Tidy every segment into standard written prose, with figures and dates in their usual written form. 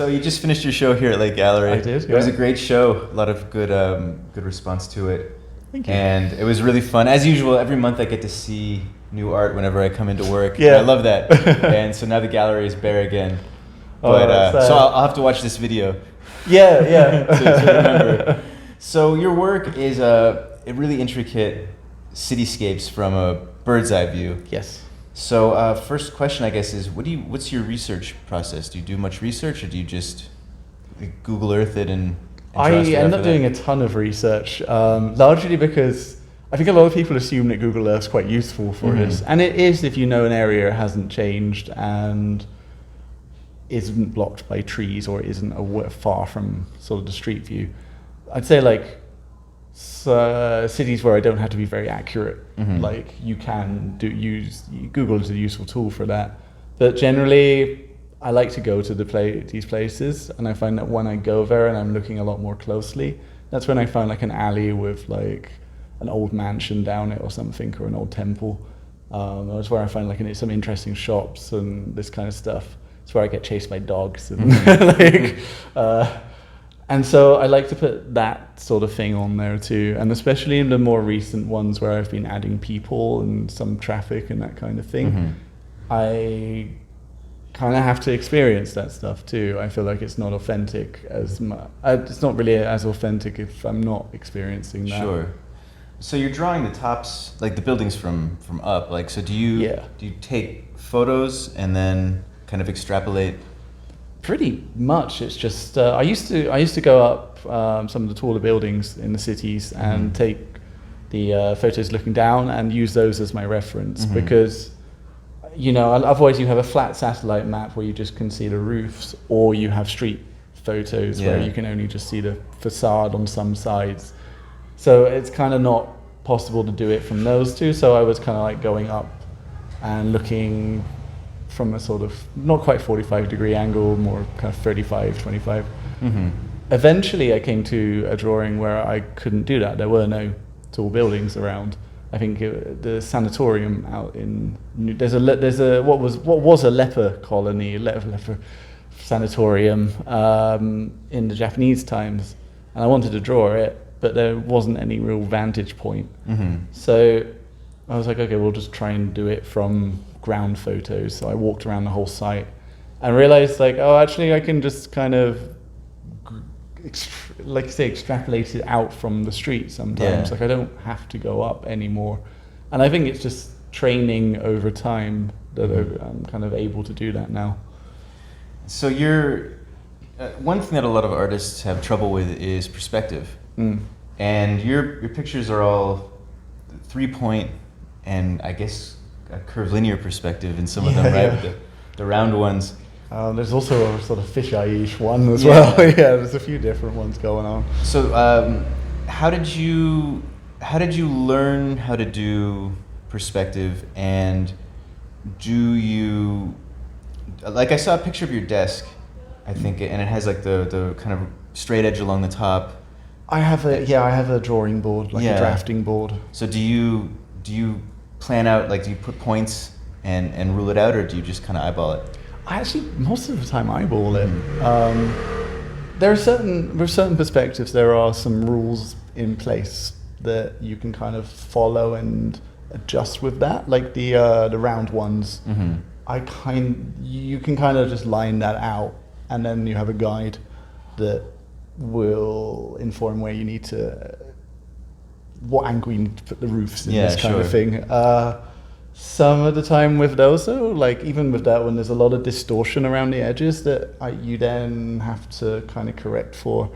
So you just finished your show here at Lei Gallery. I did, It was a great show. A lot of good response to it. Thank you. And it was really fun. As usual, every month I get to see new art whenever I come into work. Yeah. I love that. And so now the gallery is bare again. Oh, But so I'll have to watch this video. Yeah. to remember. So your work is really intricate cityscapes from a bird's eye view. Yes. So first question, I guess, is what's your research process? Do you do much research, or do you just Google Earth it and I end up doing a ton of research, largely because I think a lot of people assume that Google Earth's quite useful for us, and it is if you know an area hasn't changed and isn't blocked by trees or isn't far from sort of the street view. I'd say like cities where I don't have to be very accurate, like you can use Google is a useful tool for that. But generally, I like to go to these places, and I find that when I go there and I'm looking a lot more closely, that's when I find like an alley with like an old mansion down it or something, or an old temple. That's where I find like some interesting shops and this kind of stuff. It's where I get chased by dogs and and so I like to put that sort of thing on there too, and especially in the more recent ones where I've been adding people and some traffic and that kind of thing. I kind of have to experience that stuff too. I feel like it's not authentic as much. It's not really as authentic if I'm not experiencing that. Sure. So you're drawing the tops, like the buildings from up. Like, so do you take photos and then kind of extrapolate? Pretty much. It's just I used to go up some of the taller buildings in the cities and take the photos looking down and use those as my reference because. You know, otherwise you have a flat satellite map where you just can see the roofs, or you have street photos where you can only just see the facade on some sides. So it's kind of not possible to do it from those two. So I was kind of like going up and looking from a sort of not quite 45-degree angle, more kind of 35, 25. Eventually I came to a drawing where I couldn't do that. There were no tall buildings around. I think the sanatorium out in there's a what was a leper colony, leper sanatorium in the Japanese times, and I wanted to draw it, but there wasn't any real vantage point. So I was like, okay, we'll just try and do it from ground photos. So I walked around the whole site and realized like, oh, actually I can just kind of like you say, extrapolate it out from the street sometimes. Like I don't have to go up anymore, and I think it's just training over time that I'm kind of able to do that now. So you're one thing that a lot of artists have trouble with is perspective, and your pictures are all 3-point and I guess a curvilinear perspective in some of them, right? With the round ones. There's also a sort of fisheye-ish one as well. There's a few different ones going on. So, how did you learn how to do perspective, and do you like? I saw a picture of your desk, I think, and it has like the kind of straight edge along the top. I have a drawing board, like a drafting board. So do you plan out, like, do you put points and rule it out, or do you just kind of eyeball it? I actually, most of the time, eyeball it. With certain perspectives, there are some rules in place that you can kind of follow and adjust with that. Like the round ones, you can kind of just line that out, and then you have a guide that will inform where you need to, what angle you need to put the roofs in, this kind of thing. Some of the time with those, though, like even with that one, there's a lot of distortion around the edges that you then have to kind of correct for,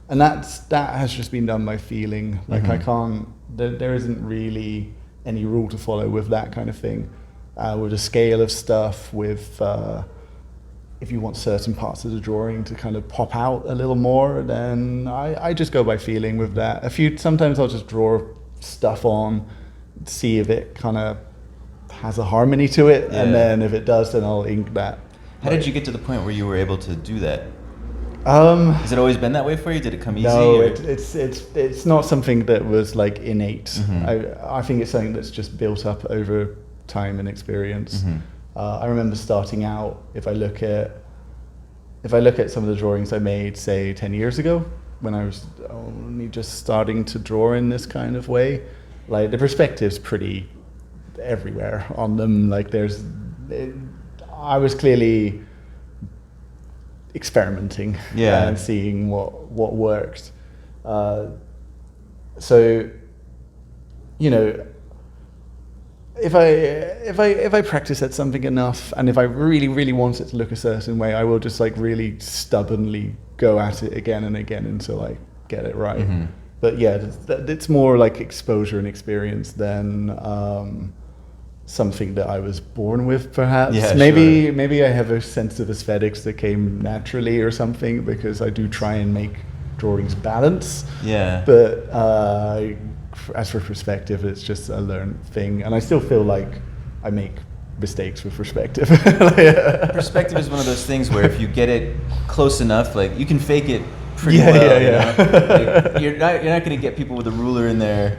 and that has just been done by feeling. Like I can't, there isn't really any rule to follow with that kind of thing. With the scale of stuff, with if you want certain parts of the drawing to kind of pop out a little more, then I just go by feeling with that. Sometimes I'll just draw stuff on, see if it kind of has a harmony to it, and then if it does, then I'll ink that. How did you get to the point where you were able to do that? Has it always been that way for you? Did it come easy? No, it's not something that was like innate. I think it's something that's just built up over time and experience. I remember starting out, if I look at if I look at some of the drawings I made, say 10 years ago, when I was only just starting to draw in this kind of way, like the perspective's pretty everywhere on them. Like I was clearly experimenting and seeing what worked. So, you know, if I practice at something enough, and if I really, really want it to look a certain way, I will just like really stubbornly go at it again and again until I get it right. Mm-hmm. But yeah, it's more like exposure and experience than something that I was born with, perhaps. Yeah, maybe I have a sense of aesthetics that came naturally or something, because I do try and make drawings balance. Yeah. But as for perspective, it's just a learned thing, and I still feel like I make mistakes with perspective. Perspective is one of those things where if you get it close enough, like you can fake it pretty well. Yeah. Like, you're not going to get people with a ruler in there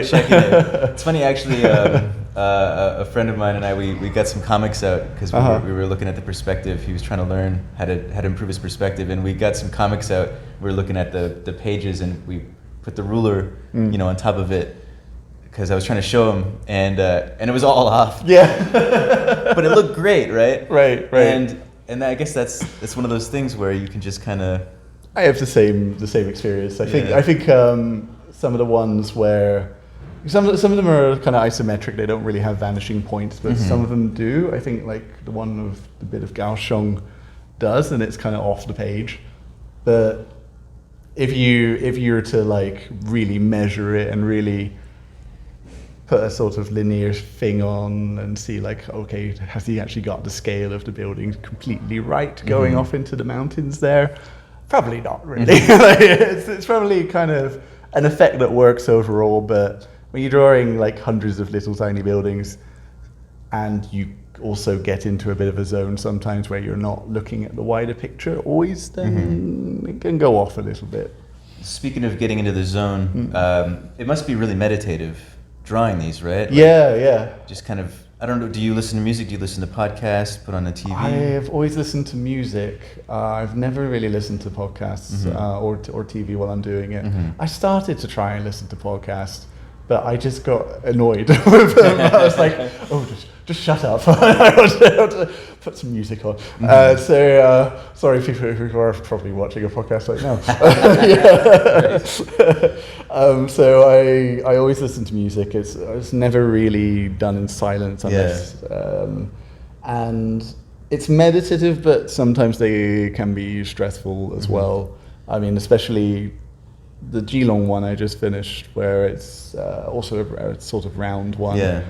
checking it. It's funny, actually. A friend of mine and I, we got some comics out because we were looking at the perspective. He was trying to learn how to improve his perspective, and we got some comics out. We were looking at the pages, and we put the ruler, on top of it, because I was trying to show him, and it was all off. Yeah. But it looked great, right? Right. And I guess that's one of those things where you can just kind of. I have the same experience. I think some of the ones where some of them are kind of isometric. They don't really have vanishing points, but some of them do. I think like the one of the bit of Kaohsiung does, and it's kind of off the page. But if you were to like really measure it and really put a sort of linear thing on and see like, okay, has he actually got the scale of the building completely right going off into the mountains there? Probably not really. It's probably kind of an effect that works overall, but when you're drawing like hundreds of little tiny buildings, and you also get into a bit of a zone sometimes where you're not looking at the wider picture always, then it can go off a little bit. Speaking of getting into the zone, it must be really meditative drawing these, right? Like, yeah. Just kind of, I don't know, do you listen to music? Do you listen to podcasts, put on the TV? I have always listened to music. I've never really listened to podcasts or TV while I'm doing it. I started to try and listen to podcasts, but I just got annoyed with them. I was like, oh, just shut up. I want to put some music on. Sorry people who are probably watching a podcast right now. So I always listen to music. It's never really done in silence unless, and it's meditative, but sometimes they can be stressful as well. I mean, especially the Geelong one I just finished, where it's also a sort of round one. Yeah.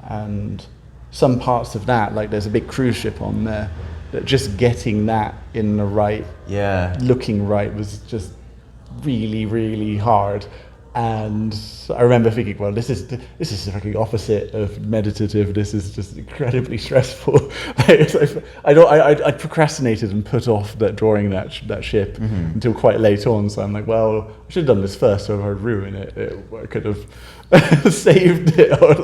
And some parts of that, like there's a big cruise ship on there, that just getting that in the right, looking right, was just really, really hard. And I remember thinking, well, this is the fucking opposite of meditative. This is just incredibly stressful. I procrastinated and put off drawing that ship until quite late on. So I'm like, well, I should have done this first. So if I'd ruin it, I could have saved it, or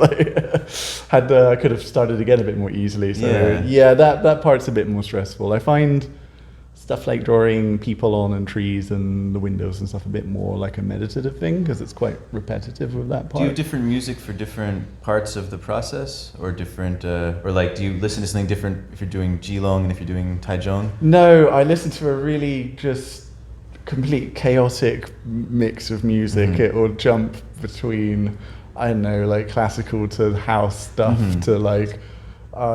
I could have started again a bit more easily. So that part's a bit more stressful. I find stuff like drawing people on and trees and the windows and stuff a bit more like a meditative thing, because it's quite repetitive with that part. Do you have different music for different parts of the process, or different, or like, do you listen to something different if you're doing Geelong and if you're doing Taichung? No, I listen to a really just complete chaotic mix of music. It will jump between, I don't know, like classical to house stuff to like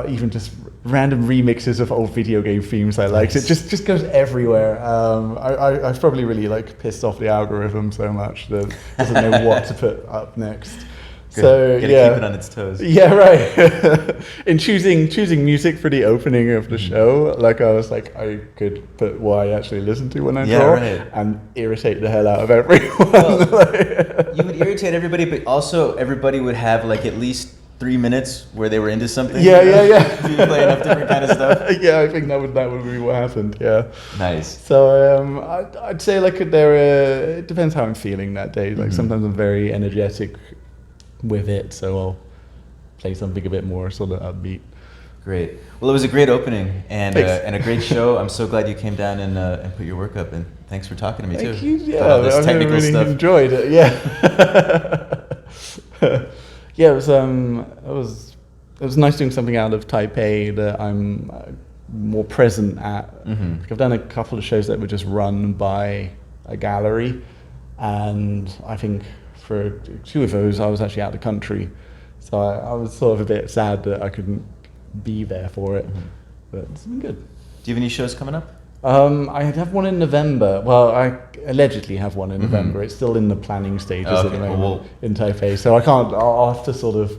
even just random remixes of old video game themes I liked. It just goes everywhere. I've probably really like pissed off the algorithm so much that it doesn't know what to put up next. Good. So keep it on its toes. Yeah, right. In choosing music for the opening of the show, like I was like, I could put what I actually listen to when I draw, and irritate the hell out of everyone. Well, you would irritate everybody, but also everybody would have like at least 3 minutes where they were into something. Yeah. Do you play enough different kind of stuff? Yeah, I think that would be what happened. Yeah. Nice. So I'd say like it depends how I'm feeling that day. Like sometimes I'm very energetic with it, so I'll play something a bit more sort of upbeat. Great. Well, it was a great opening and Thanks. and a great show. I'm so glad you came down and put your work up. And thanks for talking to me Thank too. you. Yeah, About all this I technical really stuff. enjoyed it. Yeah. Yeah, it was nice doing something out of Taipei that I'm more present at. Mm-hmm. I've done a couple of shows that were just run by a gallery, and I think for 2 of those I was actually out of the country, so I was sort of a bit sad that I couldn't be there for it. Mm-hmm. But it's been good. Do you have any shows coming up? I have one in November. Well, I allegedly have one in Mhm. November. It's still in the planning stages at Okay, the well, moment in Taipei, so I can't. I'll have to sort of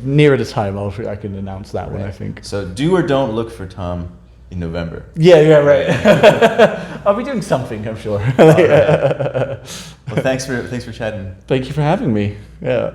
nearer the time. I can announce that one. I think. So do or don't look for Tom in November. Yeah, right. I'll be doing something, I'm sure. Well, thanks for chatting. Thank you for having me. Yeah.